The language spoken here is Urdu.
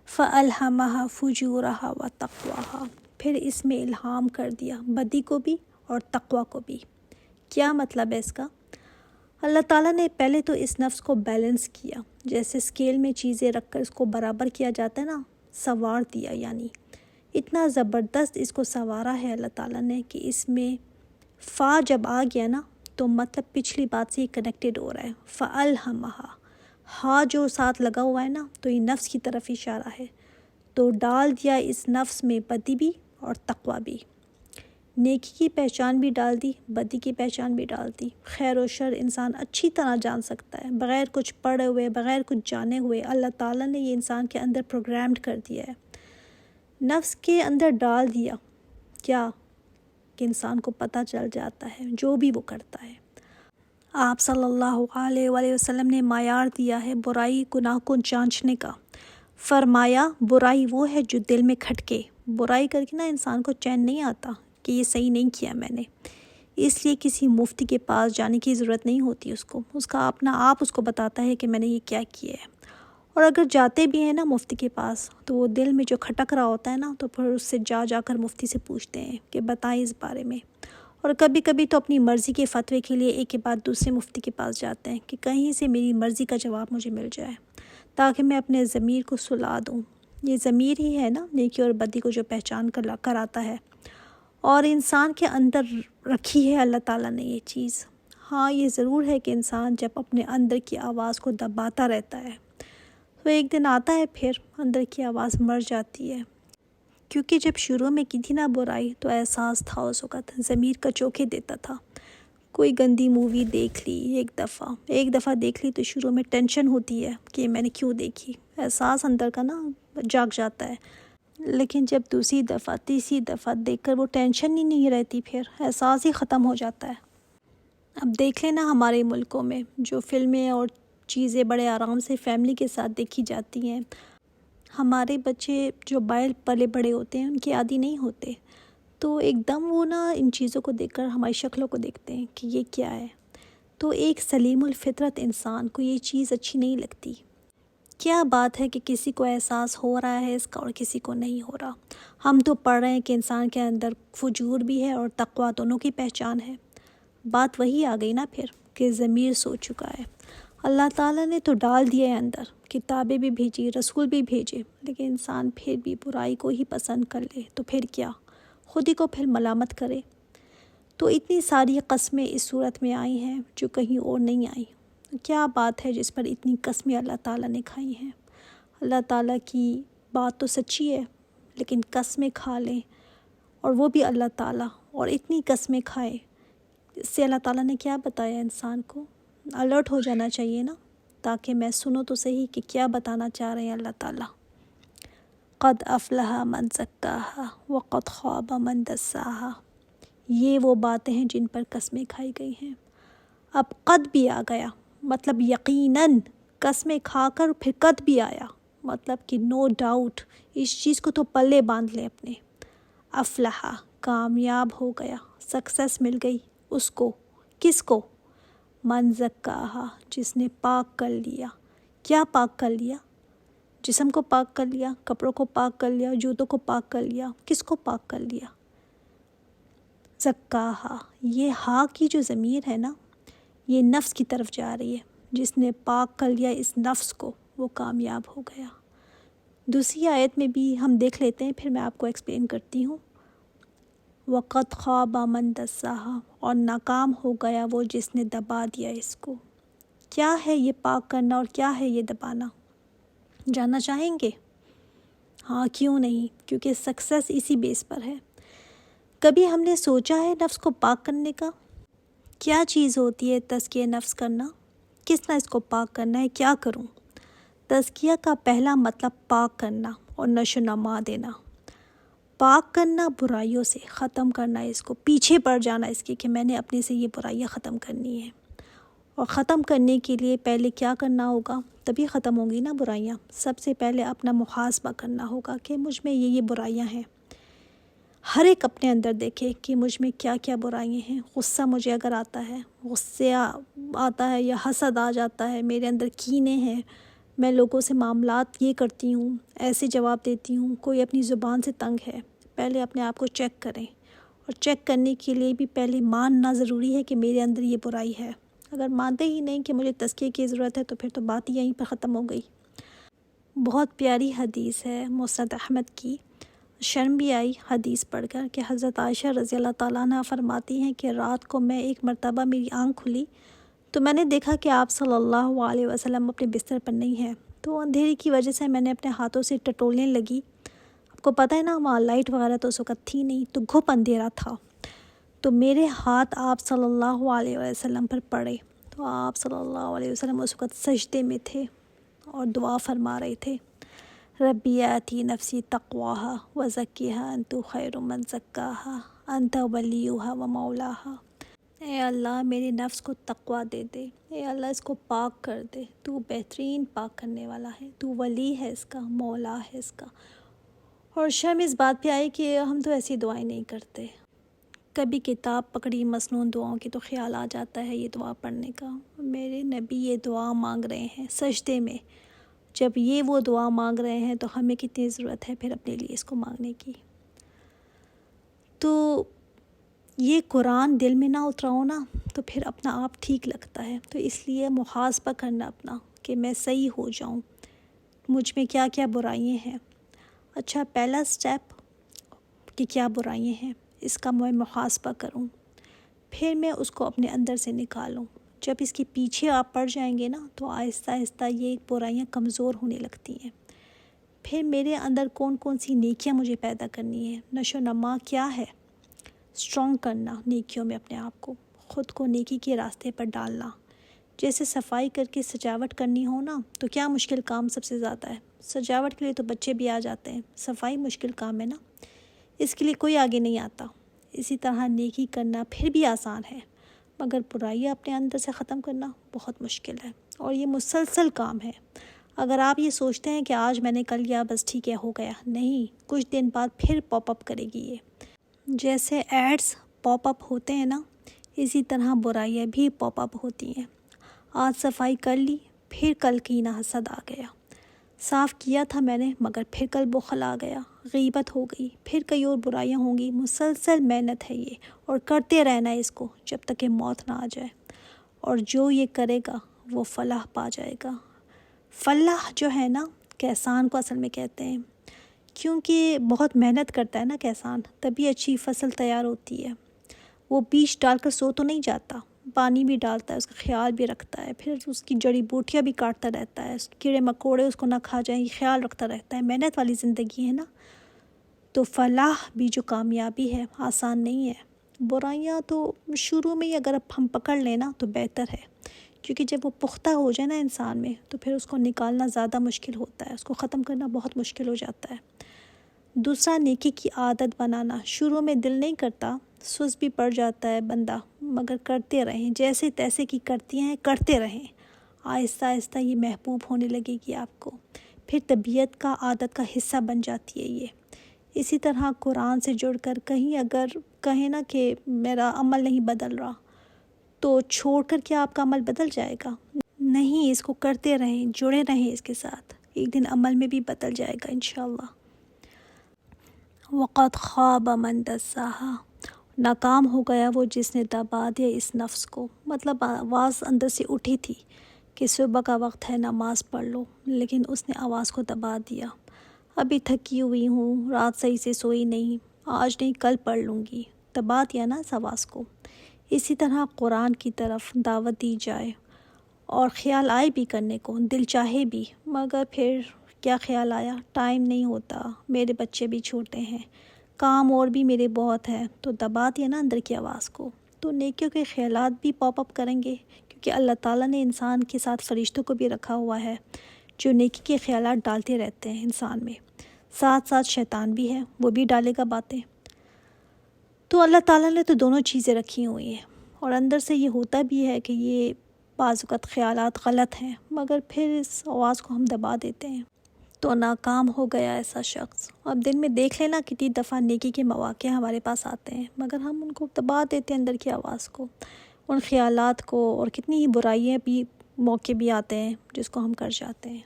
فَأَلْهَمَهَا فُجُورَهَا وَتَقْوَاهَا، پھر اس میں الہام کر دیا بدی کو بھی اور تقوی کو بھی۔ کیا مطلب ہے اس کا؟ اللہ تعالیٰ نے پہلے تو اس نفس کو بیلنس کیا، جیسے اسکیل میں چیزیں رکھ کر اس کو برابر کیا جاتا ہے نا، سنوار دیا، یعنی اتنا زبردست اس کو سنوارا ہے اللہ تعالیٰ نے کہ اس میں فا جب آ گیا نا تو مطلب پچھلی بات سے یہ کنیکٹڈ ہو رہا ہے۔ فَأَلْهَمَهَا، ہا جو ساتھ لگا ہوا ہے نا تو یہ نفس کی طرف اشارہ ہے، تو ڈال دیا اس نفس میں بدی بھی اور تقوی بھی، نیکی کی پہچان بھی ڈال دی، بدی کی پہچان بھی ڈال دی۔ خیر و شر انسان اچھی طرح جان سکتا ہے، بغیر کچھ پڑھے ہوئے، بغیر کچھ جانے ہوئے اللہ تعالیٰ نے یہ انسان کے اندر پروگرامڈ کر دیا ہے، نفس کے اندر ڈال دیا۔ کیا کہ انسان کو پتہ چل جاتا ہے جو بھی وہ کرتا ہے۔ آپ صلی اللہ علیہ وآلہ وسلم نے معیار دیا ہے برائی گناہ کو جانچنے کا۔ فرمایا برائی وہ ہے جو دل میں کھٹکے، برائی کر کے نا انسان کو چین نہیں آتا کہ یہ صحیح نہیں کیا میں نے، اس لیے کسی مفتی کے پاس جانے کی ضرورت نہیں ہوتی، اس کا اپنا آپ اس کو بتاتا ہے کہ میں نے یہ کیا کیا ہے۔ اور اگر جاتے بھی ہیں نا مفتی کے پاس تو وہ دل میں جو کھٹک رہا ہوتا ہے نا تو پھر اس سے جا کر مفتی سے پوچھتے ہیں کہ بتائیں اس بارے میں۔ اور کبھی کبھی تو اپنی مرضی کے فتوے کے لیے ایک کے بعد دوسرے مفتی کے پاس جاتے ہیں کہ کہیں سے میری مرضی کا جواب مجھے مل جائے تاکہ میں اپنے ضمیر کو سلا دوں۔ یہ ضمیر ہی ہے نا نیکی اور بدی کو جو پہچان کر آتا ہے، اور انسان کے اندر رکھی ہے اللہ تعالیٰ نے یہ چیز۔ ہاں یہ ضرور ہے کہ انسان جب اپنے اندر کی آواز کو دباتا رہتا ہے تو ایک دن آتا ہے پھر اندر کی آواز مر جاتی ہے، کیونکہ جب شروع میں کی تھی نا برائی تو احساس تھا اس وقت، ضمیر کا چوکے دیتا تھا۔ کوئی گندی مووی دیکھ لی ایک دفعہ دیکھ لی تو شروع میں ٹینشن ہوتی ہے کہ میں نے کیوں دیکھی، احساس اندر کا نا جاگ جاتا ہے، لیکن جب دوسری دفعہ تیسری دفعہ دیکھ کر وہ ٹینشن ہی نہیں رہتی، پھر احساس ہی ختم ہو جاتا ہے۔ اب دیکھ لینا ہمارے ملکوں میں جو فلمیں اور چیزیں بڑے آرام سے فیملی کے ساتھ دیکھی جاتی ہیں، ہمارے بچے جو بائل پلے بڑے ہوتے ہیں ان کے عادی نہیں ہوتے، تو ایک دم وہ نا ان چیزوں کو دیکھ کر ہماری شکلوں کو دیکھتے ہیں کہ یہ کیا ہے، تو ایک سلیم الفطرت انسان کو یہ چیز اچھی نہیں لگتی۔ کیا بات ہے کہ کسی کو احساس ہو رہا ہے اس کا اور کسی کو نہیں ہو رہا، ہم تو پڑھ رہے ہیں کہ انسان کے اندر فجور بھی ہے اور تقوی دونوں کی پہچان ہے۔ بات وہی آ گئی نا پھر کہ ضمیر سو چکا ہے، اللہ تعالیٰ نے تو ڈال دیا ہے اندر، کتابیں بھی بھیجی، رسول بھی بھیجے، لیکن انسان پھر بھی برائی کو ہی پسند کر لے تو پھر کیا، خود ہی کو پھر ملامت کرے۔ تو اتنی ساری قسمیں اس صورت میں آئی ہیں جو کہیں اور نہیں آئیں۔ کیا بات ہے جس پر اتنی قسمیں اللہ تعالیٰ نے کھائی ہیں؟ اللہ تعالیٰ کی بات تو سچی ہے، لیکن قسمیں کھا لیں اور وہ بھی اللہ تعالیٰ، اور اتنی قسمیں کھائے، اس سے اللہ تعالیٰ نے کیا بتایا انسان کو؟ الرٹ ہو جانا چاہیے نا، تاکہ میں سنوں تو صحیح کہ کیا بتانا چاہ رہے ہیں اللہ تعالیٰ۔ قد افلح من زکاہا وقد خاب من دساہا، یہ وہ باتیں ہیں جن پر قسمیں کھائی گئی ہیں۔ اب قد بھی آ گیا، مطلب یقیناً، قسمیں کھا کر پھر قد بھی آیا، مطلب کہ نو ڈاؤٹ، اس چیز کو تو پلے باندھ لیں اپنے۔ افلح، کامیاب ہو گیا، سکسیس مل گئی اس کو، کس کو؟ من زکاہا، جس نے پاک کر لیا۔ کیا پاک کر لیا؟ جسم کو پاک کر لیا، کپڑوں کو پاک کر لیا، جوتوں کو پاک کر لیا، کس کو پاک کر لیا؟ زکاہا، یہ ہا کی جو ضمیر ہے نا یہ نفس کی طرف جا رہی ہے، جس نے پاک کر لیا اس نفس کو وہ کامیاب ہو گیا۔ دوسری آیت میں بھی ہم دیکھ لیتے ہیں، پھر میں آپ کو ایکسپلین کرتی ہوں۔ وقد خاب من دساہا، اور ناکام ہو گیا وہ جس نے دبا دیا اس کو۔ کیا ہے یہ پاک کرنا اور کیا ہے یہ دبانا؟ جاننا چاہیں گے؟ ہاں کیوں نہیں، کیونکہ سکسیس اسی بیس پر ہے۔ کبھی ہم نے سوچا ہے نفس کو پاک کرنے کا؟ کیا چیز ہوتی ہے تزکیہ نفس کرنا؟ کس طرح اس کو پاک کرنا ہے؟ کیا کروں؟ تزکیہ کا پہلا مطلب پاک کرنا اور نشو و نما دینا۔ پاک کرنا برائیوں سے، ختم کرنا اس کو، پیچھے پڑ جانا اس کی کہ میں نے اپنے سے یہ برائیاں ختم کرنی ہے، اور ختم کرنے کے لیے پہلے کیا کرنا ہوگا؟ تبھی ختم ہوں گی نا برائیاں۔ سب سے پہلے اپنا محاسبہ کرنا ہوگا کہ مجھ میں یہ برائیاں ہیں۔ ہر ایک اپنے اندر دیکھے کہ مجھ میں کیا کیا برائیاں ہیں۔ غصہ مجھے اگر آتا ہے، غصہ آتا ہے یا حسد آ جاتا ہے، میرے اندر کینے ہیں، میں لوگوں سے معاملات یہ کرتی ہوں، ایسے جواب دیتی ہوں، کوئی اپنی زبان سے تنگ ہے، پہلے اپنے آپ کو چیک کریں، اور چیک کرنے کے لیے بھی پہلے ماننا ضروری ہے کہ میرے اندر یہ برائی ہے۔ اگر مانتے ہی نہیں کہ مجھے تزکیے کی ضرورت ہے تو پھر تو بات ہی یہیں پر ختم ہو گئی۔ بہت پیاری حدیث ہے مسند احمد کی، شرم بھی آئی حدیث پڑھ کر کہ حضرت عائشہ رضی اللہ تعالیٰ عنہ فرماتی ہیں کہ رات کو میں ایک مرتبہ میری آنکھ کھلی تو میں نے دیکھا کہ آپ صلی اللہ علیہ وسلم اپنے بستر پر نہیں ہیں، تو اندھیرے کی وجہ سے میں نے اپنے ہاتھوں سے ٹٹولنے لگی۔ آپ کو پتہ ہے نا وہاں لائٹ وغیرہ تو اس وقت تھی نہیں، تو گھپ اندھیرا تھا، تو میرے ہاتھ آپ صلی اللہ علیہ وسلم پر پڑے، تو آپ صلی اللہ علیہ وسلم اس وقت سجدے میں تھے اور دعا فرما رہے تھے، ربی آتی نفسی تقواہا وزکیہا انت خیر من زکاہا انت ولیہا و مولاہا۔ اے اللہ میری نفس کو تقوی دے دے، اے اللہ اس کو پاک کر دے، تو بہترین پاک کرنے والا ہے، تو ولی ہے اس کا، مولا ہے اس کا۔ اور شرم اس بات پہ آئی کہ ہم تو ایسی دعائیں نہیں کرتے۔ کبھی کتاب پکڑی مسنون دعاؤں کی تو خیال آ جاتا ہے یہ دعا پڑھنے کا، میرے نبی یہ دعا مانگ رہے ہیں سجدے میں، جب یہ وہ دعا مانگ رہے ہیں تو ہمیں کتنی ضرورت ہے پھر اپنے لیے اس کو مانگنے کی۔ تو یہ قرآن دل میں نہ اتراؤ نا تو پھر اپنا آپ ٹھیک لگتا ہے، تو اس لیے محاسبہ کرنا اپنا کہ میں صحیح ہو جاؤں، مجھ میں کیا کیا برائیاں ہیں۔ اچھا پہلا سٹیپ کہ کیا برائیاں ہیں اس کا میں محاسبہ کروں، پھر میں اس کو اپنے اندر سے نکالوں۔ جب اس کے پیچھے آپ پڑ جائیں گے نا تو آہستہ آہستہ یہ برائیاں کمزور ہونے لگتی ہیں۔ پھر میرے اندر کون کون سی نیکیاں مجھے پیدا کرنی ہے، نشو و نما کیا ہے، اسٹرانگ کرنا نیکیوں میں اپنے آپ کو، خود کو نیکی کے راستے پر ڈالنا۔ جیسے صفائی کر کے سجاوٹ کرنی ہو نا تو کیا مشکل کام سب سے زیادہ ہے، سجاوٹ کے لیے تو بچے بھی آ جاتے ہیں، صفائی مشکل کام ہے نا، اس کے لیے کوئی آگے نہیں آتا۔ اسی طرح نیکی کرنا پھر بھی آسان ہے، مگر برائیاں اپنے اندر سے ختم کرنا بہت مشکل ہے، اور یہ مسلسل کام ہے۔ اگر آپ یہ سوچتے ہیں کہ آج میں نے کر لیا بس ٹھیک ہے ہو گیا، نہیں، کچھ دن بعد پھر پاپ اپ کرے گی یہ، جیسے ایڈز پاپ اپ ہوتے ہیں نا اسی طرح برائیاں بھی پاپ اپ ہوتی ہیں۔ آج صفائی کر لی، پھر کل کینہ حسد آ گیا، صاف کیا تھا میں نے مگر پھر کل بخل آ گیا، غیبت ہو گئی، پھر کئی اور برائیاں ہوں گی۔ مسلسل محنت ہے یہ، اور کرتے رہنا ہے اس کو جب تک کہ موت نہ آ جائے، اور جو یہ کرے گا وہ فلاح پا جائے گا۔ فلاح جو ہے نا کسان کو اصل میں کہتے ہیں، کیونکہ بہت محنت کرتا ہے نا کسان، تبھی اچھی فصل تیار ہوتی ہے۔ وہ بیج ڈال کر سو تو نہیں جاتا، پانی بھی ڈالتا ہے، اس کا خیال بھی رکھتا ہے، پھر اس کی جڑی بوٹیاں بھی کاٹتا رہتا ہے، کیڑے مکوڑے اس کو نہ کھا جائیں یہ خیال رکھتا رہتا ہے، محنت والی زندگی ہے نا۔ تو فلاح بھی جو کامیابی ہے آسان نہیں ہے۔ برائیاں تو شروع میں ہی اگر ہم پکڑ لیں نا تو بہتر ہے، کیونکہ جب وہ پختہ ہو جائے نا انسان میں تو پھر اس کو نکالنا زیادہ مشکل ہوتا ہے، اس کو ختم کرنا بہت مشکل ہو جاتا ہے۔ دوسرا نیکی کی عادت بنانا، شروع میں دل نہیں کرتا، سست بھی پڑ جاتا ہے بندہ، مگر کرتے رہیں، جیسے تیسے کی کرتی ہیں کرتے رہیں، آہستہ آہستہ یہ محبوب ہونے لگے گی آپ کو، پھر طبیعت کا عادت کا حصہ بن جاتی ہے یہ۔ اسی طرح قرآن سے جڑ کر کہیں اگر کہیں نا کہ میرا عمل نہیں بدل رہا تو چھوڑ کر کیا آپ کا عمل بدل جائے گا؟ نہیں، اس کو کرتے رہیں، جڑے رہیں اس کے ساتھ، ایک دن عمل میں بھی بدل جائے گا انشاءاللہ۔ وقد خواب من دساہا، ناکام ہو گیا وہ جس نے دبا دیا اس نفس کو، مطلب آواز اندر سے اٹھی تھی کہ صبح کا وقت ہے نماز پڑھ لو، لیکن اس نے آواز کو دبا دیا، ابھی تھکی ہوئی ہوں، رات صحیح سے سوئی نہیں، آج نہیں کل پڑھ لوں گی، دبا دیا نا اس آواز کو۔ اسی طرح قرآن کی طرف دعوت دی جائے اور خیال آئے بھی کرنے کو، دل چاہے بھی، مگر پھر کیا خیال آیا، ٹائم نہیں ہوتا، میرے بچے بھی چھوٹے ہیں، کام اور بھی میرے بہت ہیں، تو دبا دیا نا اندر کی آواز کو، تو نیکیوں کے خیالات بھی پاپ اپ کریں گے، کیونکہ اللہ تعالیٰ نے انسان کے ساتھ فرشتوں کو بھی رکھا ہوا ہے جو نیکی کے خیالات ڈالتے رہتے ہیں انسان میں، ساتھ ساتھ شیطان بھی ہے، وہ بھی ڈالے گا باتیں۔ تو اللہ تعالیٰ نے تو دونوں چیزیں رکھی ہوئی ہیں، اور اندر سے یہ ہوتا بھی ہے کہ یہ بعض اوقات خیالات غلط ہیں، مگر پھر اس آواز کو ہم دبا دیتے ہیں، تو ناکام ہو گیا ایسا شخص۔ اب دن میں دیکھ لینا کتنی دفعہ نیکی کے مواقع ہمارے پاس آتے ہیں، مگر ہم ان کو دبا دیتے ہیں اندر کی آواز کو، ان خیالات کو، اور کتنی ہی برائیاں بھی موقع بھی آتے ہیں جس کو ہم کر جاتے ہیں۔